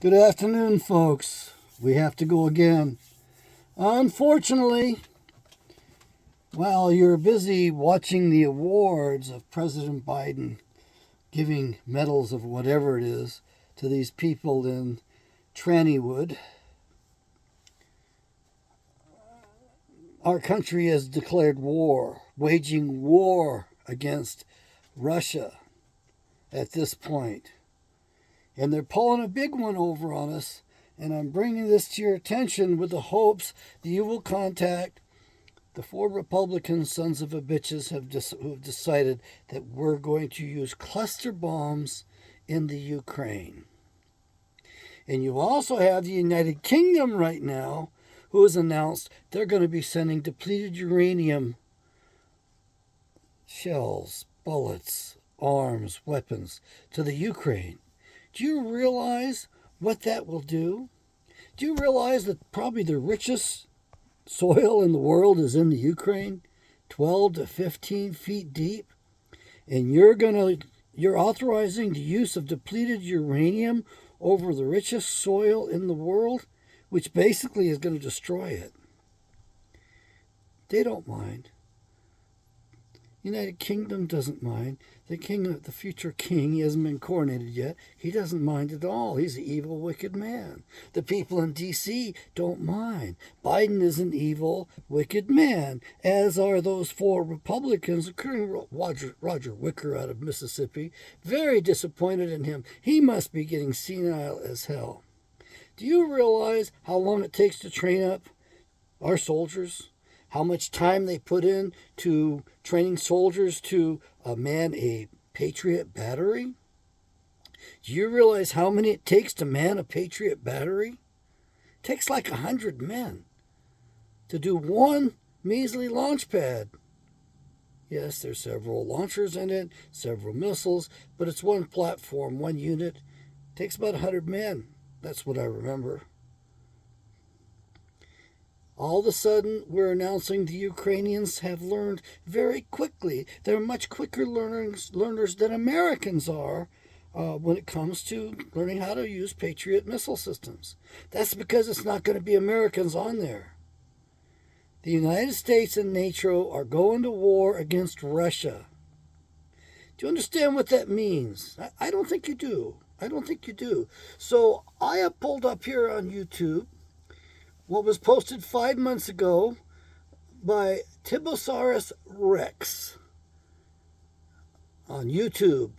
Good afternoon, folks. We have to go again. Unfortunately, while you're busy watching the awards of President Biden giving medals of whatever it is to these people in Trannywood, our country has declared war, waging war against Russia at this point. And they're pulling a big one over on us. And I'm bringing this to your attention with the hopes that you will contact the 4 Republican sons of a bitches who've decided that we're going to use cluster bombs in the Ukraine. And you also have the United Kingdom right now, who has announced they're going to be sending depleted uranium shells, bullets, arms, weapons to the Ukraine. Do you realize what that will do? Do you realize that probably the richest soil in the world is in the Ukraine, 12 to 15 feet deep? And you're authorizing the use of depleted uranium over the richest soil in the world, which basically is going to destroy it. They don't mind. United Kingdom doesn't mind. The future king, he hasn't been coronated yet. He doesn't mind at all. He's an evil, wicked man. The people in D.C. don't mind. Biden is an evil, wicked man, as are those 4 Republicans, including Roger Wicker out of Mississippi. Very disappointed in him. He must be getting senile as hell. Do you realize how long it takes to train up our soldiers? How much time they put in to training soldiers to man a Patriot battery? Do you realize how many it takes to man a Patriot battery? It takes like 100 men to do one measly launch pad. Yes, there's several launchers in it, several missiles, but it's one platform, one unit. It takes about 100 men. That's what I remember. All of a sudden, we're announcing the Ukrainians have learned very quickly. They're much quicker learners than Americans are when it comes to learning how to use Patriot missile systems. That's because it's not going to be Americans on there. The United States and NATO are going to war against Russia. Do you understand what that means? I don't think you do. I don't think you do. So I have pulled up here on YouTube what was posted 5 months ago by Tibosaurus Rex on YouTube.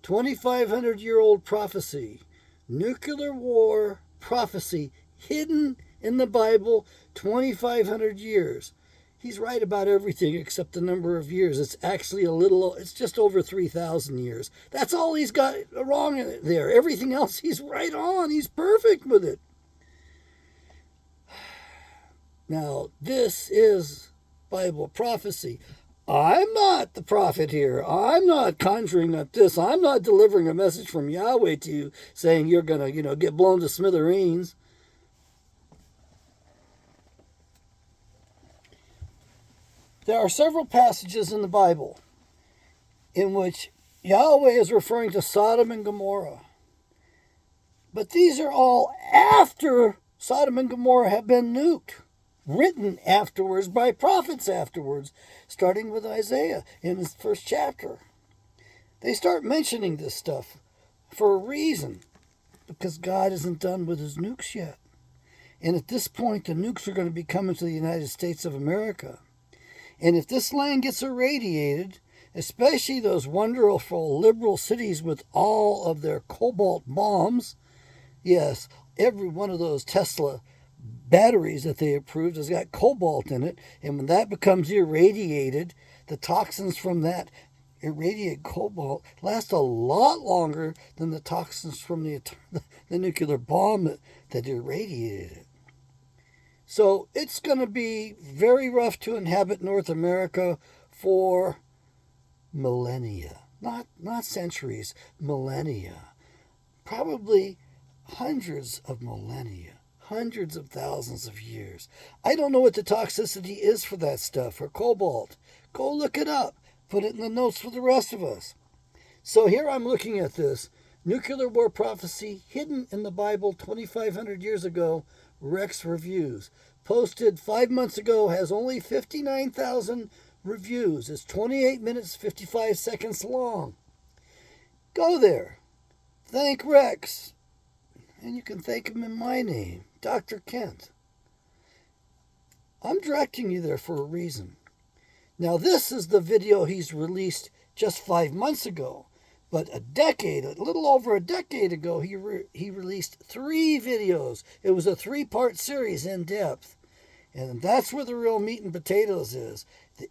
2,500-year-old prophecy. Nuclear war prophecy hidden in the Bible 2,500 years. He's right about everything except the number of years. It's actually it's just over 3,000 years. That's all he's got wrong there. Everything else he's right on. He's perfect with it. Now, this is Bible prophecy. I'm not the prophet here. I'm not conjuring up this. I'm not delivering a message from Yahweh to you saying you're going to, get blown to smithereens. There are several passages in the Bible in which Yahweh is referring to Sodom and Gomorrah. But these are all after Sodom and Gomorrah have been nuked. Written afterwards by prophets afterwards, starting with Isaiah in his first chapter. They start mentioning this stuff for a reason, because God isn't done with his nukes yet. And at this point, the nukes are going to be coming to the United States of America. And if this land gets irradiated, especially those wonderful liberal cities with all of their cobalt bombs, yes, every one of those Tesla batteries that they approved has got cobalt in it, and when that becomes irradiated, the toxins from that irradiated cobalt last a lot longer than the toxins from the nuclear bomb that irradiated it. So it's going to be very rough to inhabit North America for millennia, not centuries, millennia, probably hundreds of millennia. Hundreds of thousands of years. I don't know what the toxicity is for that stuff, for cobalt. Go look it up. Put it in the notes for the rest of us. So here I'm looking at this. Nuclear war prophecy hidden in the Bible 2,500 years ago. Rex Reviews. Posted 5 months ago, has only 59,000 reviews. It's 28 minutes, 55 seconds long. Go there. Thank Rex. And you can thank him in my name, Dr. Kent. I'm directing you there for a reason. Now, this is the video he's released just 5 months ago. But a little over a decade ago, he released 3 videos. It was a 3-part series in depth. And that's where the real meat and potatoes is.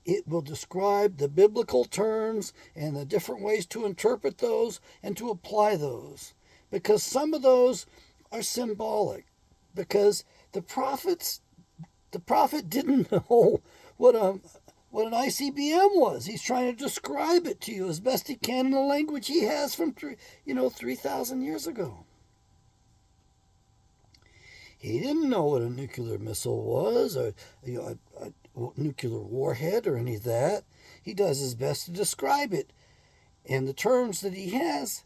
It will describe the biblical terms and the different ways to interpret those and to apply those. Because some of those are symbolic. Because the prophet didn't know what an ICBM was. He's trying to describe it to you as best he can in the language he has from 3,000 years ago. He didn't know what a nuclear missile was, or a nuclear warhead, or any of that. He does his best to describe it, and the terms that he has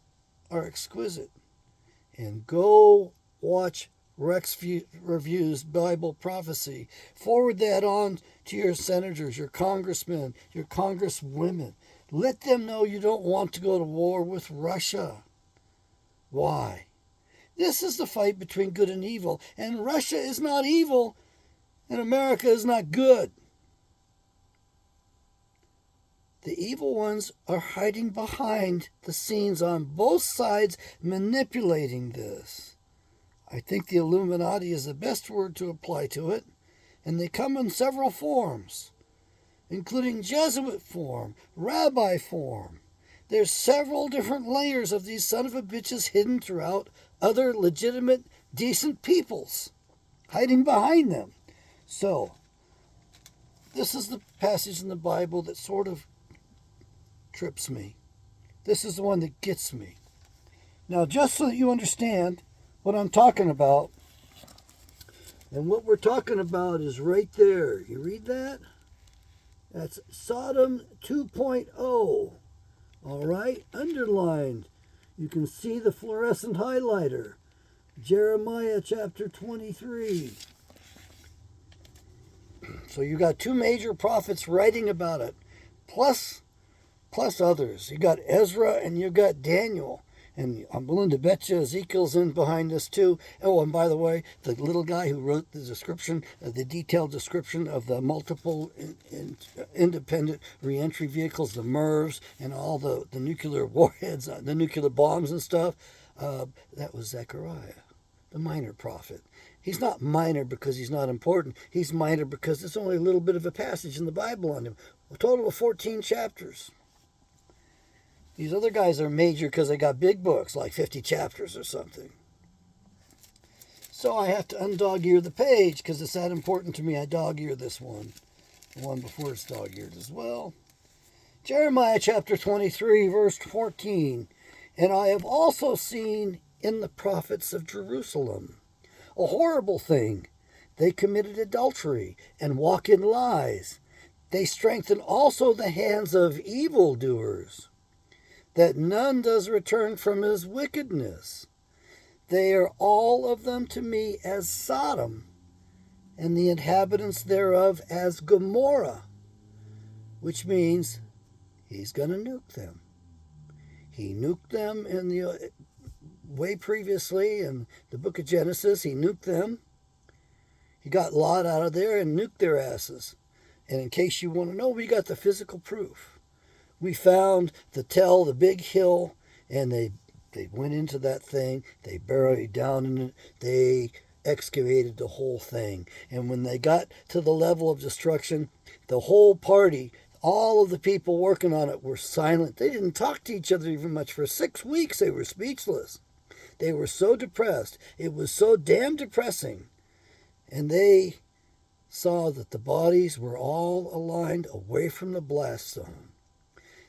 are exquisite. And go watch Rex Reviews Bible Prophecy. Forward that on to your senators, your congressmen, your congresswomen. Let them know you don't want to go to war with Russia. Why? This is the fight between good and evil, and Russia is not evil, and America is not good. The evil ones are hiding behind the scenes on both sides, manipulating this. I think the Illuminati is the best word to apply to it, and they come in several forms, including Jesuit form, rabbi form. There's several different layers of these son of a bitches hidden throughout other legitimate, decent peoples, hiding behind them. So, this is the passage in the Bible that sort of trips me. This is the one that gets me. Now, just so that you understand what I'm talking about, and what we're talking about is right there. You read that? That's Sodom 2.0. All right? Underlined. You can see the fluorescent highlighter. Jeremiah chapter 23. So you got 2 major prophets writing about it, plus others. You got Ezra and you got Daniel. And I'm willing to bet you Ezekiel's in behind this too. Oh, and by the way, the little guy who wrote the description, the detailed description of the multiple independent reentry vehicles, the MIRVs, and all the nuclear warheads, the nuclear bombs and stuff, that was Zechariah, the minor prophet. He's not minor because he's not important. He's minor because there's only a little bit of a passage in the Bible on him. A total of 14 chapters. These other guys are major because they got big books, like 50 chapters or something. So I have to undog-ear the page because it's that important to me. I dog-ear this one. The one before it's dog-eared as well. Jeremiah chapter 23, verse 14. And I have also seen in the prophets of Jerusalem a horrible thing. They committed adultery and walk in lies. They strengthen also the hands of evildoers, that none does return from his wickedness. They are all of them to me as Sodom, and the inhabitants thereof as Gomorrah, which means he's going to nuke them. He nuked them in the way previously in the book of Genesis. He nuked them. He got Lot out of there and nuked their asses. And in case you want to know, we got the physical proof. We found the big hill, and they went into that thing. They buried down in it. They excavated the whole thing. And when they got to the level of destruction, the whole party, all of the people working on it were silent. They didn't talk to each other even much. For 6 weeks, they were speechless. They were so depressed. It was so damn depressing. And they saw that the bodies were all aligned away from the blast zone.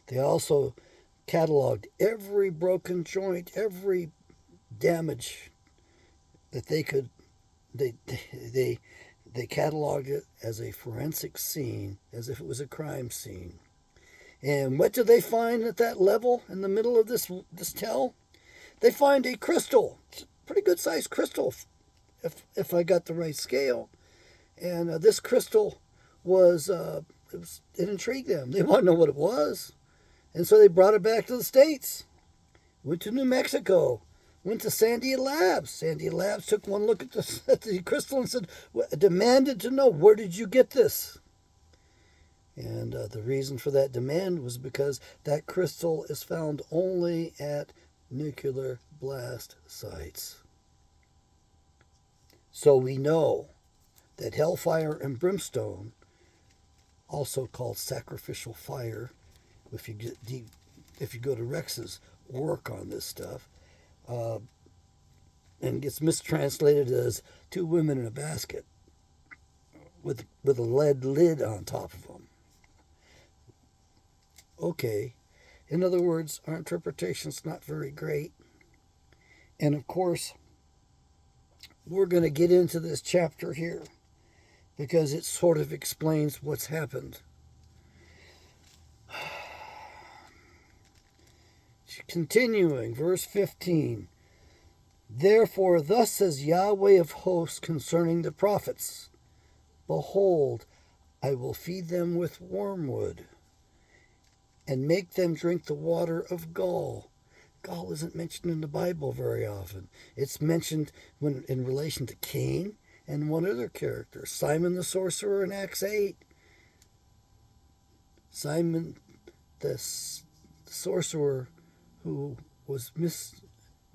They also cataloged every broken joint, every damage that they could. They cataloged it as a forensic scene, as if it was a crime scene. And what did they find at that level in the middle of this hell? They find a crystal. It's a pretty good sized crystal, if I got the right scale. And this crystal it intrigued them. They wanted to know what it was. And so they brought it back to the States. Went to New Mexico. Went to Sandia Labs. Sandia Labs took one look at the crystal and said, demanded to know, where did you get this? And the reason for that demand was because that crystal is found only at nuclear blast sites. So we know that hellfire and brimstone, also called sacrificial fire, if you go to Rex's work on this stuff, and gets mistranslated as two women in a basket with a lead lid on top of them. Okay, in other words, our interpretation's not very great. And of course, we're going to get into this chapter here because it sort of explains what's happened. Continuing, verse 15. Therefore, thus says Yahweh of hosts concerning the prophets, behold, I will feed them with wormwood and make them drink the water of gall. Gall isn't mentioned in the Bible very often. It's mentioned in relation to Cain and one other character, Simon the sorcerer in Acts 8. Simon the sorcerer, who was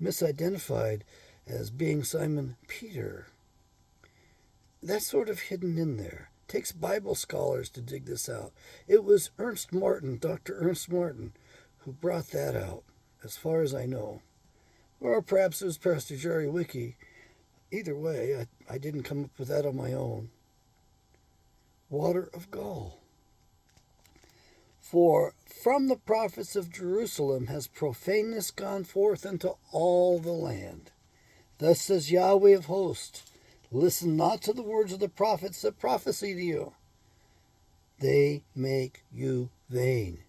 misidentified as being Simon Peter. That's sort of hidden in there. It takes Bible scholars to dig this out. It was Ernst Martin, Dr. Ernst Martin, who brought that out, as far as I know. Or perhaps it was Pastor Jerry Wiki. Either way, I didn't come up with that on my own. Water of gall. For from the prophets of Jerusalem has profaneness gone forth into all the land. Thus says Yahweh of hosts, listen not to the words of the prophets that prophesy to you. They make you vain.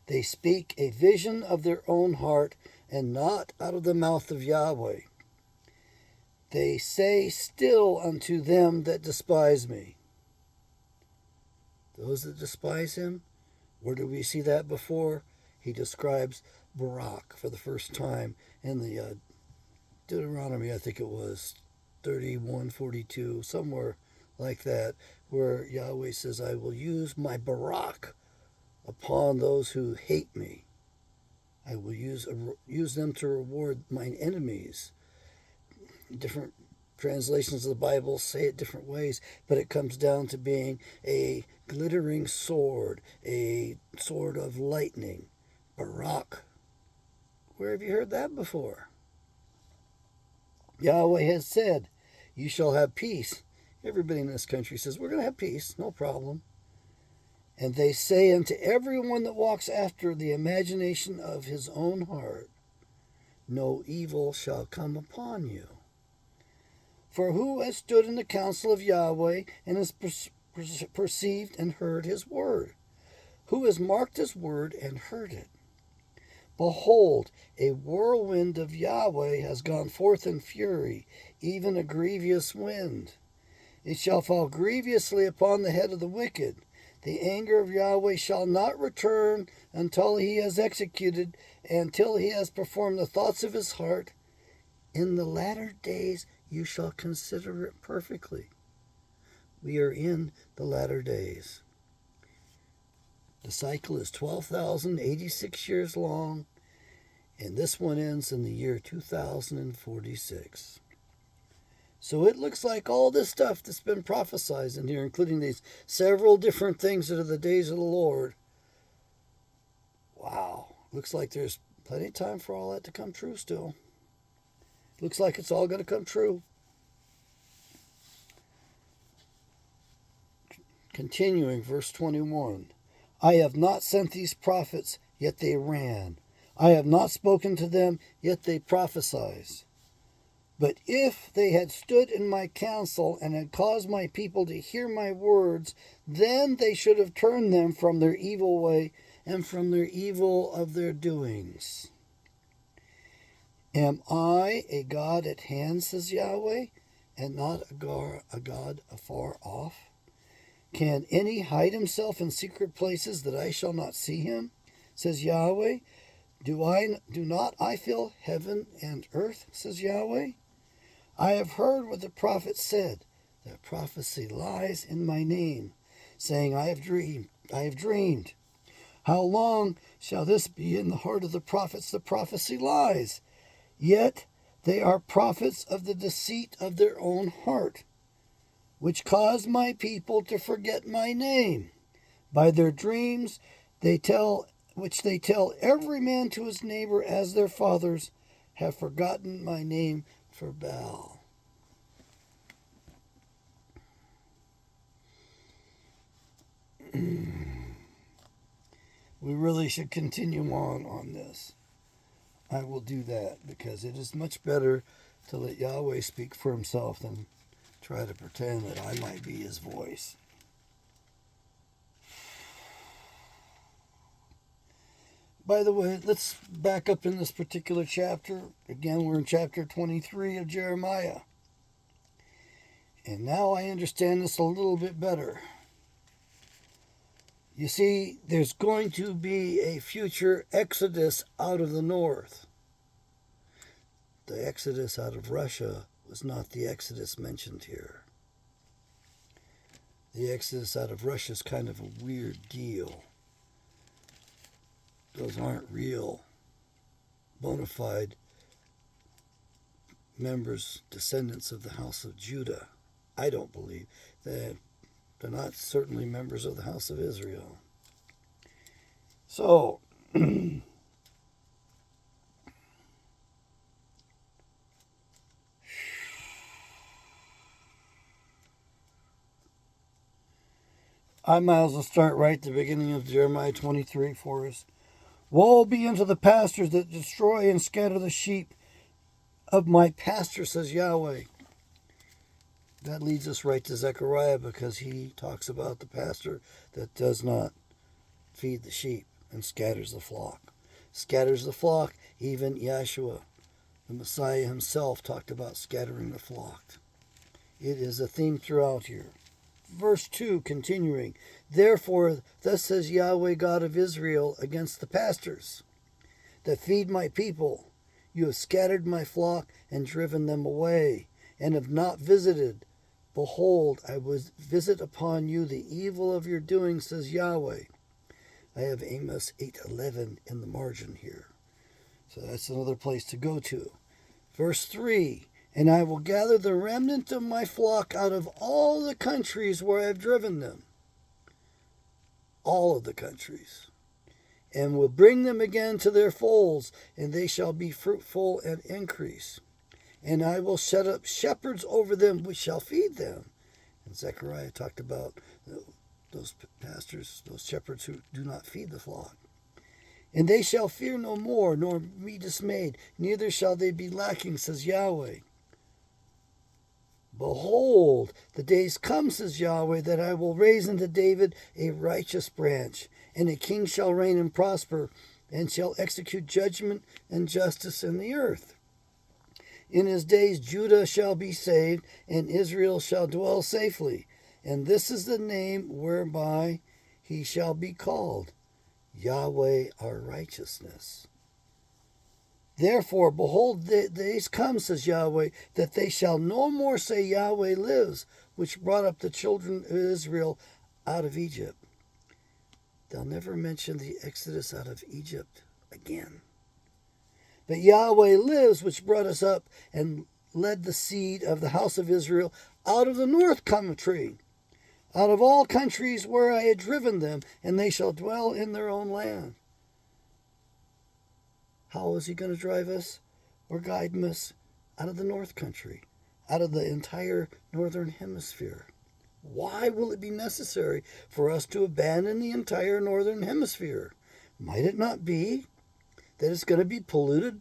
They speak a vision of their own heart, and not out of the mouth of Yahweh. They say still unto them that despise me. Those that despise him? Where did we see that before? He describes Barak for the first time in the Deuteronomy, I think it was 31:42, somewhere like that, where Yahweh says, I will use my Barak upon those who hate me. I will use them to reward mine enemies. Different translations of the Bible say it different ways, but it comes down to being a glittering sword, a sword of lightning. Barak. Where have you heard that before? Yahweh has said, you shall have peace. Everybody in this country says, we're going to have peace, no problem. And they say unto everyone that walks after the imagination of his own heart, no evil shall come upon you. For who has stood in the counsel of Yahweh and has perceived and heard his word? Who has marked his word and heard it? Behold, a whirlwind of Yahweh has gone forth in fury, even a grievous wind. It shall fall grievously upon the head of the wicked. The anger of Yahweh shall not return until he has executed, until he has performed the thoughts of his heart. In the latter days you shall consider it perfectly. We are in the latter days. The cycle is 12,086 years long, and this one ends in the year 2046. So it looks like all this stuff that's been prophesied in here, including these several different things that are the days of the Lord. Wow. Looks like there's plenty of time for all that to come true still. Looks like it's all going to come true. Continuing, verse 21. I have not sent these prophets, yet they ran. I have not spoken to them, yet they prophesied. But if they had stood in my counsel and had caused my people to hear my words, then they should have turned them from their evil way and from their evil of their doings. Am I a God at hand, says Yahweh, and not a God afar off? Can any hide himself in secret places that I shall not see him, says Yahweh? Do not I fill heaven and earth, says Yahweh? I have heard what the prophet said. That prophecy lies in my name, saying, I have dreamed. How long shall this be in the heart of the prophets? The prophecy lies. Yet they are prophets of the deceit of their own heart, which cause my people to forget my name. By their dreams which they tell every man to his neighbor, as their fathers have forgotten my name for Baal. We really should continue on this. I will do that because it is much better to let Yahweh speak for himself than try to pretend that I might be his voice. By the way, let's back up in this particular chapter. Again, we're in chapter 23 of Jeremiah. And now I understand this a little bit better. You see, there's going to be a future exodus out of the north. The exodus out of Russia was not the exodus mentioned here. The exodus out of Russia is kind of a weird deal. Those aren't real, bona fide members, descendants of the house of Judah. I don't believe that. They're not certainly members of the house of Israel. So, I might as well start right at the beginning of Jeremiah 23 for us. Woe be unto the pastors that destroy and scatter the sheep of my pasture, says Yahweh. That leads us right to Zechariah, because he talks about the pastor that does not feed the sheep and scatters the flock. Scatters the flock, even Yeshua, the Messiah himself, talked about scattering the flock. It is a theme throughout here. Verse 2, continuing, Therefore, thus says Yahweh God of Israel against the pastors that feed my people. You have scattered my flock and driven them away, and have not visited. Behold, I will visit upon you the evil of your doing, says Yahweh. I have Amos 8:11 in the margin here. So that's another place to go to. Verse 3, And I will gather the remnant of my flock out of all the countries where I have driven them. All of the countries. And will bring them again to their folds, and they shall be fruitful and increase. And I will set up shepherds over them which shall feed them. And Zechariah talked about those pastors, those shepherds who do not feed the flock. And they shall fear no more, nor be dismayed, neither shall they be lacking, says Yahweh. Behold, the days come, says Yahweh, that I will raise unto David a righteous branch, and a king shall reign and prosper, and shall execute judgment and justice in the earth. In his days Judah shall be saved, and Israel shall dwell safely. And this is the name whereby he shall be called, Yahweh our righteousness. Therefore, behold, the days come, says Yahweh, that they shall no more say Yahweh lives, which brought up the children of Israel out of Egypt. They'll never mention the exodus out of Egypt again. But Yahweh lives, which brought us up and led the seed of the house of Israel out of the north country, out of all countries where I had driven them, and they shall dwell in their own land. How is he going to drive us or guide us? Out of the north country, out of the entire northern hemisphere. Why will it be necessary for us to abandon the entire northern hemisphere? Might it not be that it's going to be polluted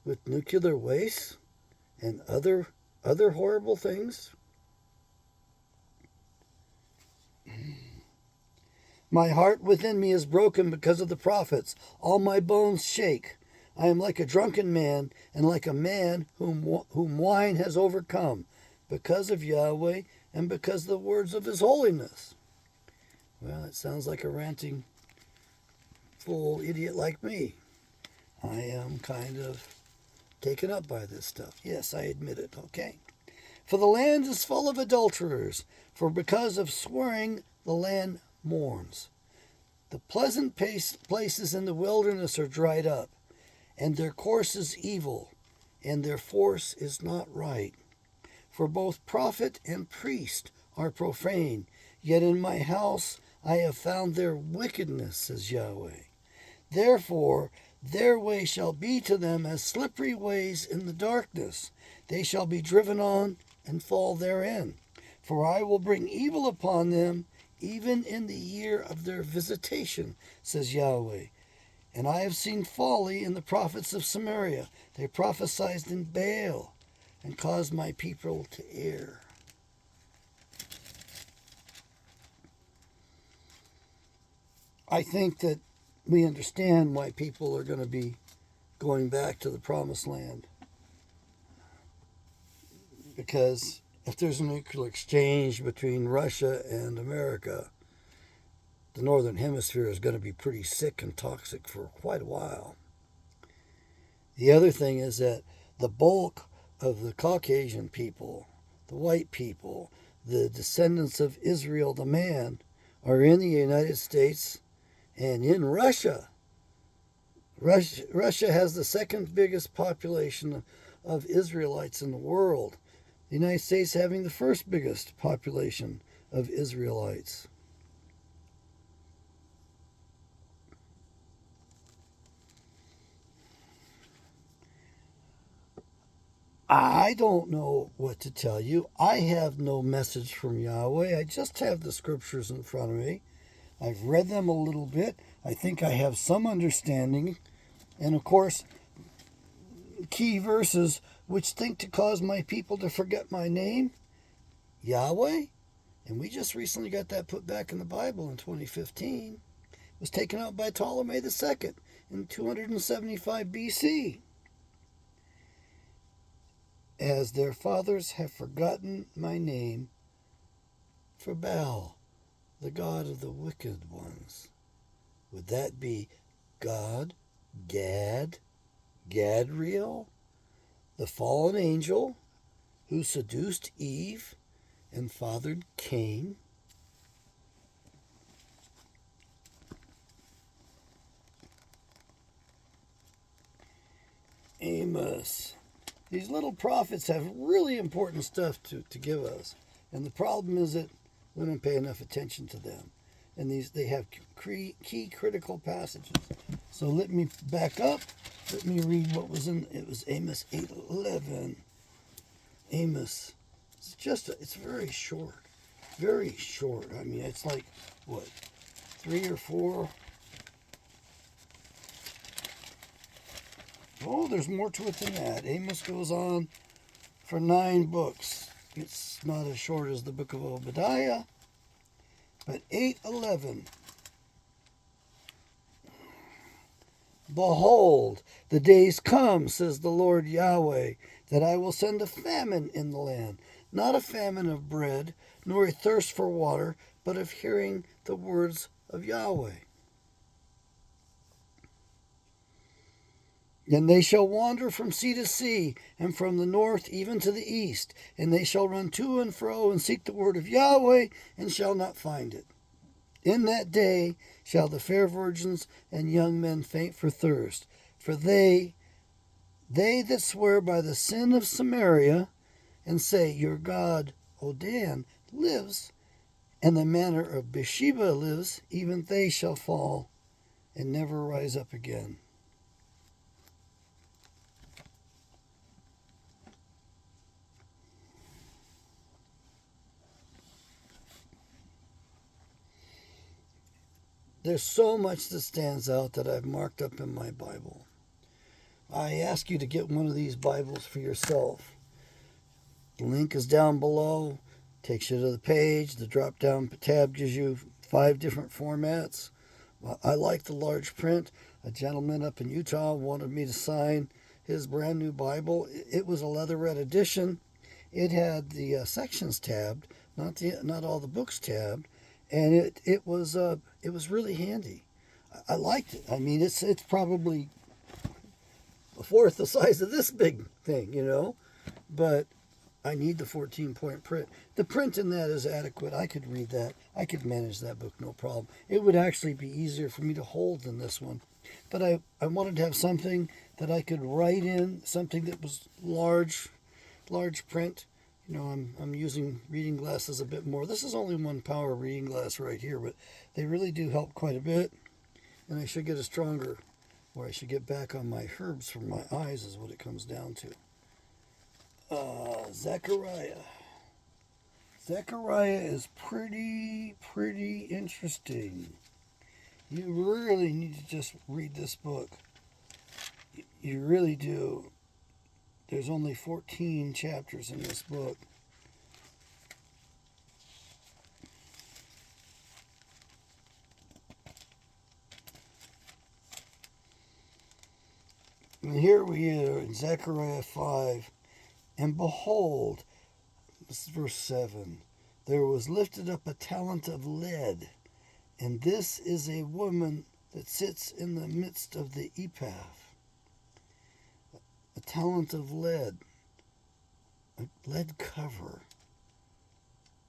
with nuclear waste and other horrible things? My heart within me is broken because of the prophets. All my bones shake. I am like a drunken man, and like a man whom wine has overcome, because of Yahweh and because of the words of his holiness. Well, it sounds like a ranting fool idiot like me. I am kind of taken up by this stuff. Yes, I admit it, okay? For the land is full of adulterers, for because of swearing the land mourns. The pleasant places in the wilderness are dried up, and their course is evil, and their force is not right. For both prophet and priest are profane, yet in my house I have found their wickedness, says Yahweh. Therefore, their way shall be to them as slippery ways in the darkness. They shall be driven on and fall therein. For I will bring evil upon them, even in the year of their visitation, says Yahweh. And I have seen folly in the prophets of Samaria. They prophesied in Baal and caused my people to err. I think that we understand why people are going to be going back to the promised land. Because if there's an equal exchange between Russia and America, the northern hemisphere is going to be pretty sick and toxic for quite a while. The other thing is that the bulk of the Caucasian people, the white people, the descendants of Israel, the man, are in the United States and in Russia. Russia has the second biggest population of Israelites in the world. The United States having the first biggest population of Israelites. I don't know what to tell you. I have no message from Yahweh. I just have the scriptures in front of me. I've read them a little bit. I think I have some understanding. And of course, key verses which think to cause my people to forget my name, Yahweh. And we just recently got that put back in the Bible in 2015. It was taken out by Ptolemy II in 275 BC. As their fathers have forgotten my name for Baal, the god of the wicked ones. Would that be God, Gadriel, the fallen angel who seduced Eve and fathered Cain? Amos. These little prophets have really important stuff to give us. And the problem is that we don't pay enough attention to them. And they have key critical passages. So let me back up. Let me read what was in. It was Amos 8:11. Amos. It's very short. Very short. I mean, it's like, what, 3 or 4? Oh, there's more to it than that. Amos goes on for 9 books. It's not as short as the book of Obadiah, but 8:11. Behold, the days come, says the Lord Yahweh, that I will send a famine in the land, not a famine of bread, nor a thirst for water, but of hearing the words of Yahweh. And they shall wander from sea to sea, and from the north even to the east, and they shall run to and fro and seek the word of Yahweh, and shall not find it. In that day shall the fair virgins and young men faint for thirst, for they that swear by the sin of Samaria, and say, your God, O Dan, lives, and the manner of Beersheba lives, even they shall fall and never rise up again. There's so much that stands out that I've marked up in my Bible. I ask you to get one of these Bibles for yourself. The link is down below. Takes you to the page. The drop-down tab gives you 5 different formats. I like the large print. A gentleman up in Utah wanted me to sign his brand new Bible. It was a leatherette edition. It had the sections tabbed, not all the books tabbed, and it was really handy. I liked it. I mean, it's probably a fourth the size of this big thing, but I need the 14-point print. The print in that is adequate. I could read that. I could manage that book, no problem. It would actually be easier for me to hold than this one. But I wanted to have something that I could write in, something that was large print. I'm using reading glasses a bit more. This is only one power reading glass right here, but they really do help quite a bit. And I should get a stronger, or I should get back on my herbs for my eyes is what it comes down to. Zechariah. Zechariah is pretty interesting. You really need to just read this book. You really do. There's only 14 chapters in this book. And here we are in Zechariah 5. And behold, this is verse 7, there was lifted up a talent of lead, and this is a woman that sits in the midst of the ephah. A talent of lead, a lead cover.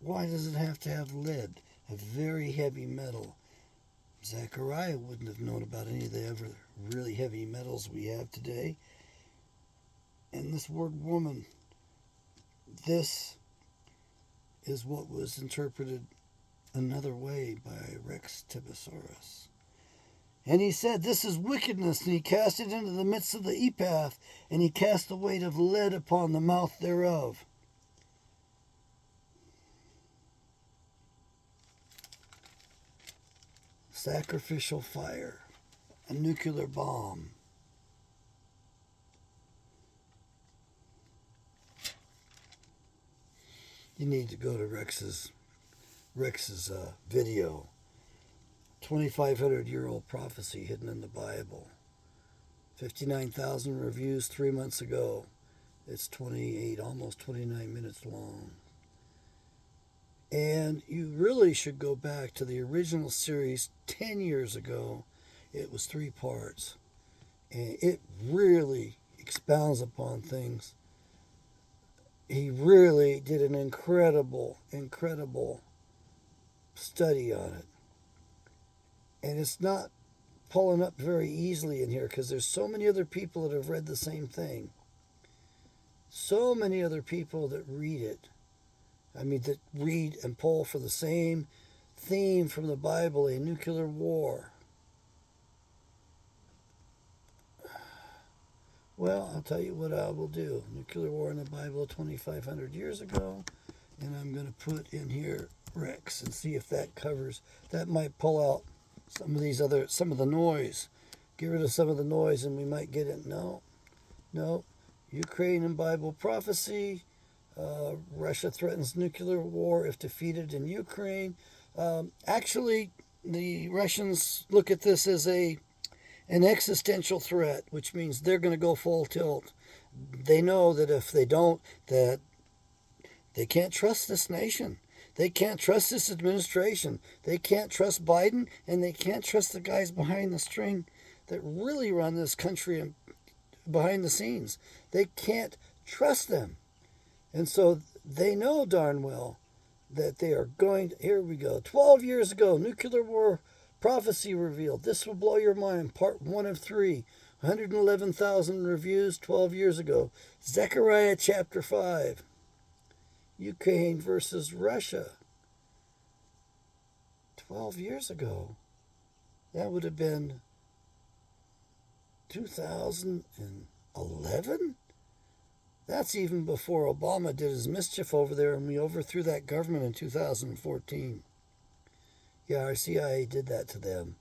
Why does it have to have lead? A very heavy metal. Zechariah wouldn't have known about any of the other really heavy metals we have today. And this word woman, this is what was interpreted another way by Rex Tibosaurus. And he said, this is wickedness, and he cast it into the midst of the ephah, and he cast the weight of lead upon the mouth thereof. Sacrificial fire, a nuclear bomb. You need to go to Rex's video. 2,500-year-old prophecy hidden in the Bible. 59,000 reviews 3 months ago. It's 28, almost 29 minutes long. And you really should go back to the original series 10 years ago. It was 3 parts. And it really expounds upon things. He really did an incredible study on it. And it's not pulling up very easily in here because there's so many other people that have read the same thing. So many other people that read it. I mean, that read and pull for the same theme from the Bible, a nuclear war. Well, I'll tell you what I will do. Nuclear war in the Bible 2,500 years ago. And I'm going to put in here Rex and see if that covers. That might pull out some of the noise. Get rid of some of the noise and we might get it. No. Ukraine and Bible prophecy. Russia threatens nuclear war if defeated in Ukraine. Actually, the Russians look at this as an existential threat, which means they're going to go full tilt. They know that if they don't, that they can't trust this nation. They can't trust this administration. They can't trust Biden, and they can't trust the guys behind the string that really run this country and behind the scenes. They can't trust them. And so they know darn well that they are going to, here we go, 12 years ago, nuclear war prophecy revealed. This will blow your mind. Part 1 of 3. 111,000 reviews 12 years ago. Zechariah chapter 5. Ukraine versus Russia. 12 years ago. That would have been 2011? That's even before Obama did his mischief over there and we overthrew that government in 2014. Yeah, our CIA did that to them.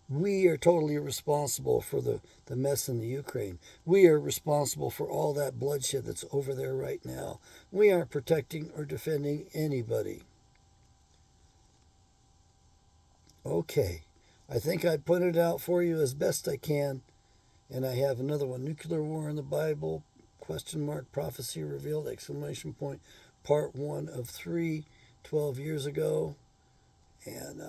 We are totally responsible for the mess in the Ukraine. We are responsible for all that bloodshed that's over there right now. We aren't protecting or defending anybody. Okay, I think I put it out for you as best I can. And I have another one, Nuclear War in the Bible, question mark, prophecy revealed, exclamation point, part 1 of 3, 12 years ago. And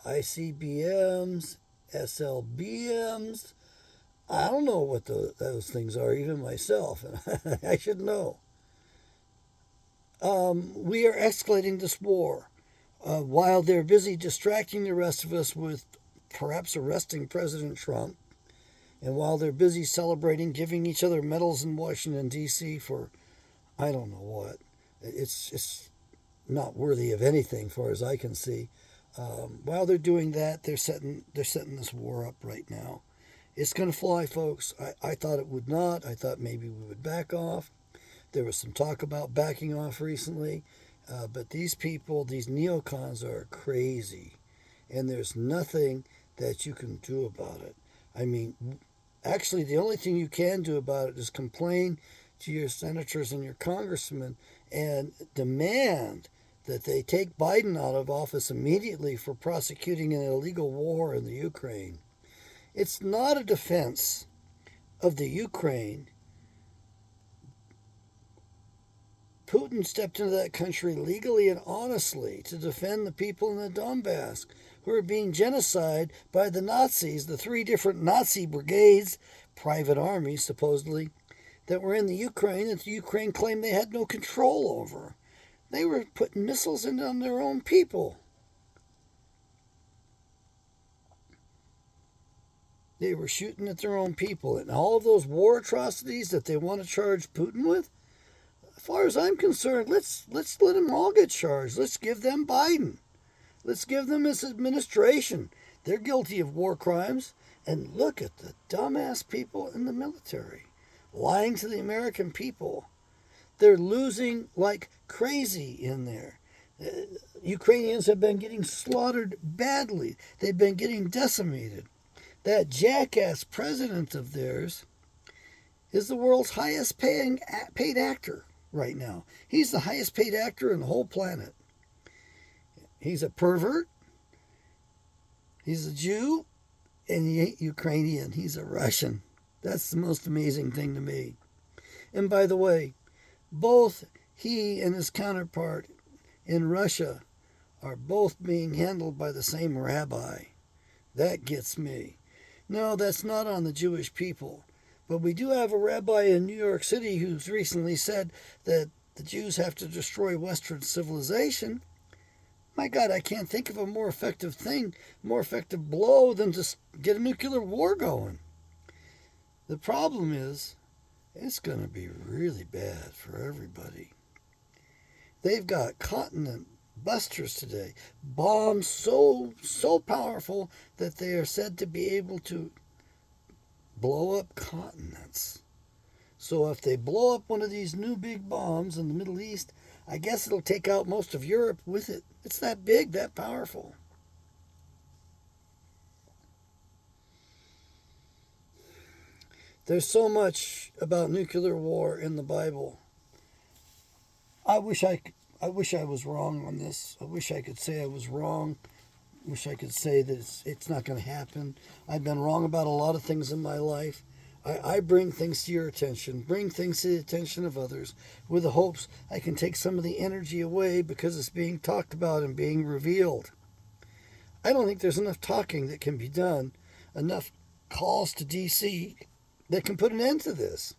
ICBMs, SLBMs. I don't know what those things are, even myself. I should know. We are escalating this war. While they're busy distracting the rest of us with perhaps arresting President Trump, and while they're busy celebrating, giving each other medals in Washington, D.C. for I don't know what, it's not worthy of anything, far as I can see. While they're doing that, they're setting this war up right now. It's going to fly, folks. I thought it would not. I thought maybe we would back off. There was some talk about backing off recently. But these people, these neocons, are crazy. And there's nothing that you can do about it. I mean, actually, the only thing you can do about it is complain to your senators and your congressmen and demand that they take Biden out of office immediately for prosecuting an illegal war in the Ukraine. It's not a defense of the Ukraine. Putin stepped into that country legally and honestly to defend the people in the Donbass who are being genocided by the Nazis, the 3 different Nazi brigades, private armies supposedly, that were in the Ukraine that the Ukraine claimed they had no control over. They were putting missiles in on their own people. They were shooting at their own people. And all of those war atrocities that they want to charge Putin with, as far as I'm concerned, let's let them all get charged. Let's give them Biden. Let's give them his administration. They're guilty of war crimes. And look at the dumbass people in the military lying to the American people. They're losing like crazy in there. Ukrainians have been getting slaughtered badly. They've been getting decimated. That jackass president of theirs is the world's highest paid actor right now. He's the highest paid actor in the whole planet. He's a pervert. He's a Jew. And he ain't Ukrainian. He's a Russian. That's the most amazing thing to me. And by the way, both he and his counterpart in Russia are both being handled by the same rabbi. That gets me. No, that's not on the Jewish people. But we do have a rabbi in New York City who's recently said that the Jews have to destroy Western civilization. My God, I can't think of a more effective blow than to get a nuclear war going. The problem is, it's going to be really bad for everybody. They've got continent busters today. Bombs so powerful that they are said to be able to blow up continents. So if they blow up one of these new big bombs in the Middle East, I guess it'll take out most of Europe with it. It's that big, that powerful. There's so much about nuclear war in the Bible. I wish I was wrong on this. I wish I could say I was wrong. I wish I could say that it's not going to happen. I've been wrong about a lot of things in my life. I bring things to your attention, bring things to the attention of others with the hopes I can take some of the energy away because it's being talked about and being revealed. I don't think there's enough talking that can be done, enough calls to D.C. that can put an end to this.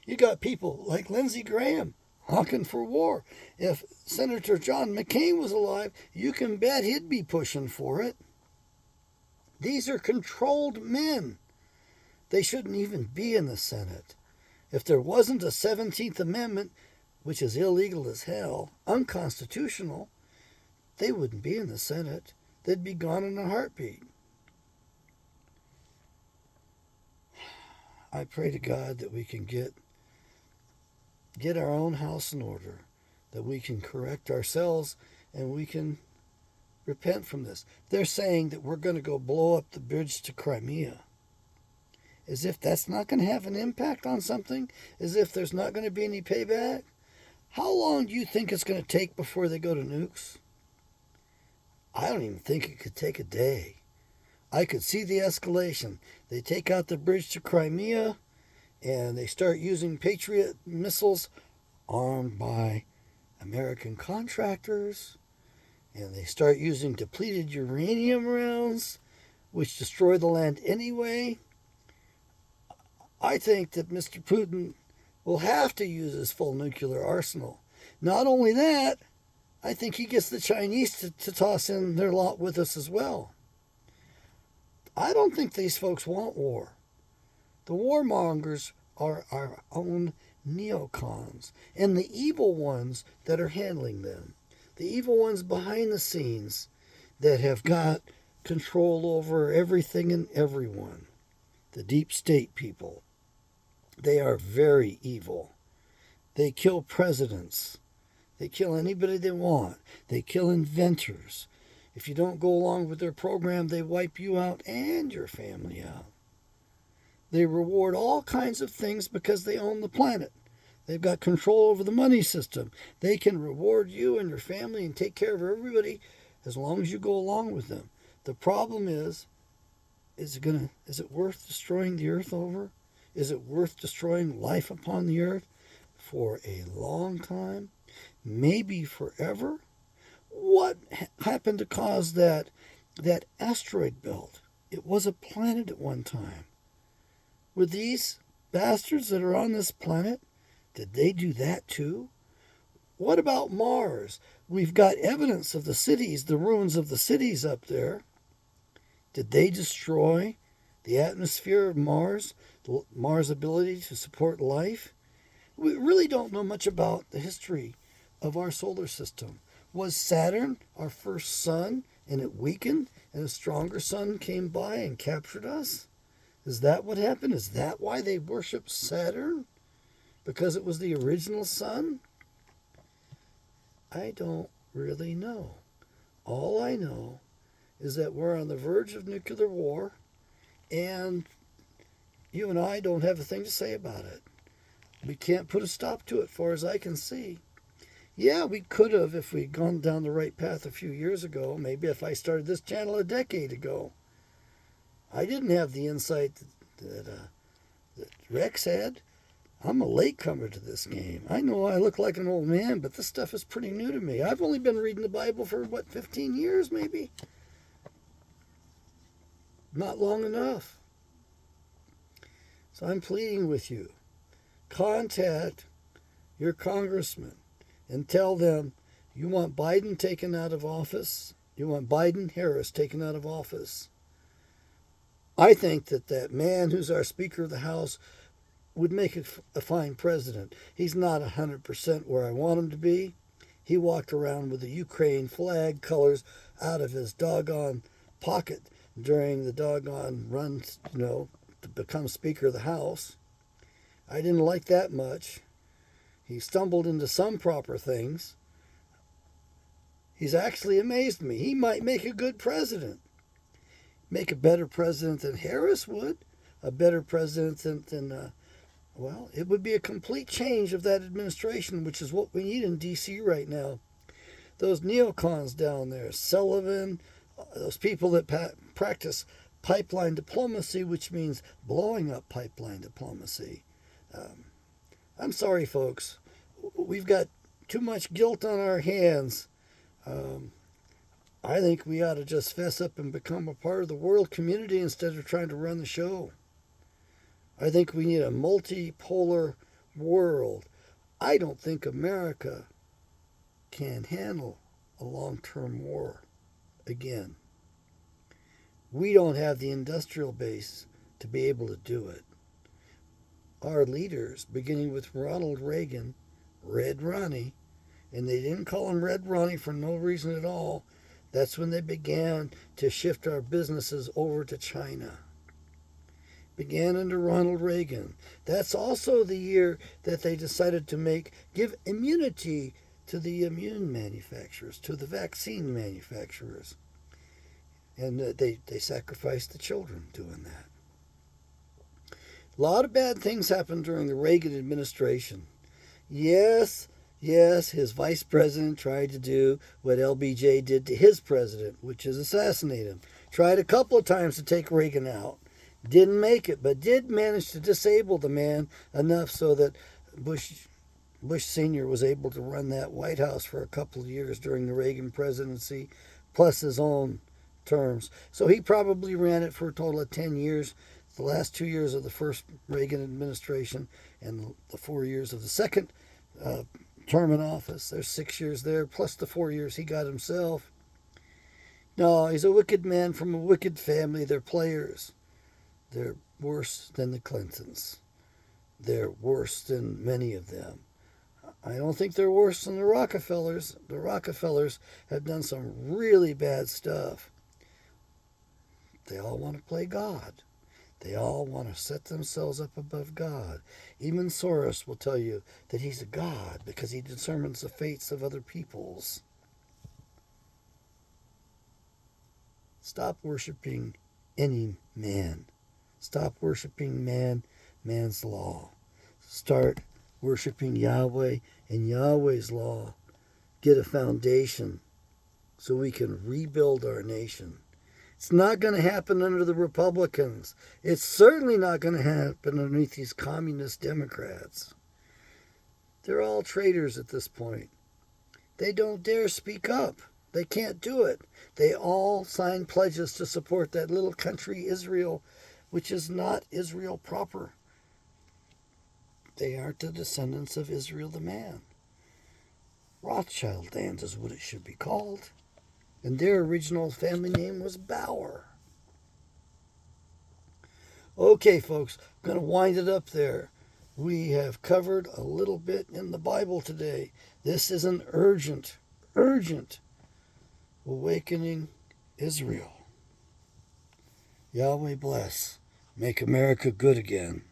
You got people like Lindsey Graham honking for war. If Senator John McCain was alive, you can bet he'd be pushing for it. These are controlled men. They shouldn't even be in the Senate. If there wasn't a 17th Amendment, which is illegal as hell, unconstitutional, they wouldn't be in the Senate. They'd be gone in a heartbeat. I pray to God that we can get our own house in order, that we can correct ourselves and we can repent from this. They're saying that we're going to go blow up the bridge to Crimea. As if that's not going to have an impact on something? As if there's not going to be any payback? How long do you think it's going to take before they go to nukes? I don't even think it could take a day. I could see the escalation. They take out the bridge to Crimea, and they start using Patriot missiles armed by American contractors, and they start using depleted uranium rounds, which destroy the land anyway. I think that Mr. Putin will have to use his full nuclear arsenal. Not only that, I think he gets the Chinese to toss in their lot with us as well. I don't think these folks want war. The warmongers are our own neocons and the evil ones that are handling them. The evil ones behind the scenes that have got control over everything and everyone. The deep state people. They are very evil. They kill presidents. They kill anybody they want. They kill inventors. If you don't go along with their program, they wipe you out and your family out. They reward all kinds of things because they own the planet. They've got control over the money system. They can reward you and your family and take care of everybody as long as you go along with them. The problem is it worth destroying the earth over? Is it worth destroying life upon the earth for a long time? Maybe forever? What happened to cause that asteroid belt? It was a planet at one time. Were these bastards that are on this planet, did they do that too? What about Mars? We've got evidence of the cities, the ruins of the cities up there. Did they destroy the atmosphere of Mars, Mars' ability to support life? We really don't know much about the history of our solar system. Was Saturn our first sun and it weakened and a stronger sun came by and captured us? Is that what happened? Is that why they worship Saturn? Because it was the original sun? I don't really know. All I know is that we're on the verge of nuclear war, and you and I don't have a thing to say about it. We can't put a stop to it, far as I can see. Yeah, we could have if we'd gone down the right path a few years ago. Maybe if I started this channel a decade ago. I didn't have the insight that Rex had. I'm a latecomer to this game. I know I look like an old man, but this stuff is pretty new to me. I've only been reading the Bible for, 15 years maybe? Not long enough. So I'm pleading with you. Contact your congressman and tell them you want Biden taken out of office. You want Biden-Harris taken out of office. I think that man who's our Speaker of the House would make a fine president. He's not 100% where I want him to be. He walked around with the Ukraine flag colors out of his doggone pocket during the doggone run, to become Speaker of the House. I didn't like that much. He stumbled into some proper things. He's actually amazed me. He might make a good president. Make a better president than Harris would. A better president than it would be a complete change of that administration, which is what we need in D.C. right now. Those neocons down there, Sullivan, those people that practice pipeline diplomacy, which means blowing up pipeline diplomacy. I'm sorry, folks. We've got too much guilt on our hands. I think we ought to just fess up and become a part of the world community instead of trying to run the show. I think we need a multipolar world. I don't think America can handle a long-term war again. We don't have the industrial base to be able to do it. Our leaders, beginning with Ronald Reagan, Red Ronnie, and they didn't call him Red Ronnie for no reason at all. That's when they began to shift our businesses over to China. Began under Ronald Reagan. That's also the year that they decided to give immunity to the immune manufacturers, to the vaccine manufacturers. And they sacrificed the children doing that. A lot of bad things happened during the Reagan administration. Yes, Yes, his vice president tried to do what LBJ did to his president, which is assassinate him. Tried a couple of times to take Reagan out. Didn't make it, but did manage to disable the man enough so that Bush Sr. was able to run that White House for a couple of years during the Reagan presidency, plus his own terms. So he probably ran it for a total of 10 years, the last 2 years of the first Reagan administration and the 4 years of the second term in office. There's 6 years there, plus the 4 years he got himself. No, he's a wicked man from a wicked family. They're players. They're worse than the Clintons. They're worse than many of them. I don't think they're worse than the Rockefellers. The Rockefellers have done some really bad stuff. They all want to play God. They all want to set themselves up above God. Even Soros will tell you that he's a God because he determines the fates of other peoples. Stop worshiping any man. Stop worshiping man's law. Start worshiping Yahweh and Yahweh's law. Get a foundation so we can rebuild our nation. It's not going to happen under the Republicans. It's certainly not going to happen underneath these communist Democrats. They're all traitors at this point. They don't dare speak up. They can't do it. They all signed pledges to support that little country Israel, which is not Israel proper. They aren't the descendants of Israel the man. Rothschild land is what it should be called. And their original family name was Bauer. Okay, folks, I'm going to wind it up there. We have covered a little bit in the Bible today. This is an urgent awakening Israel. Yahweh bless. Make America good again.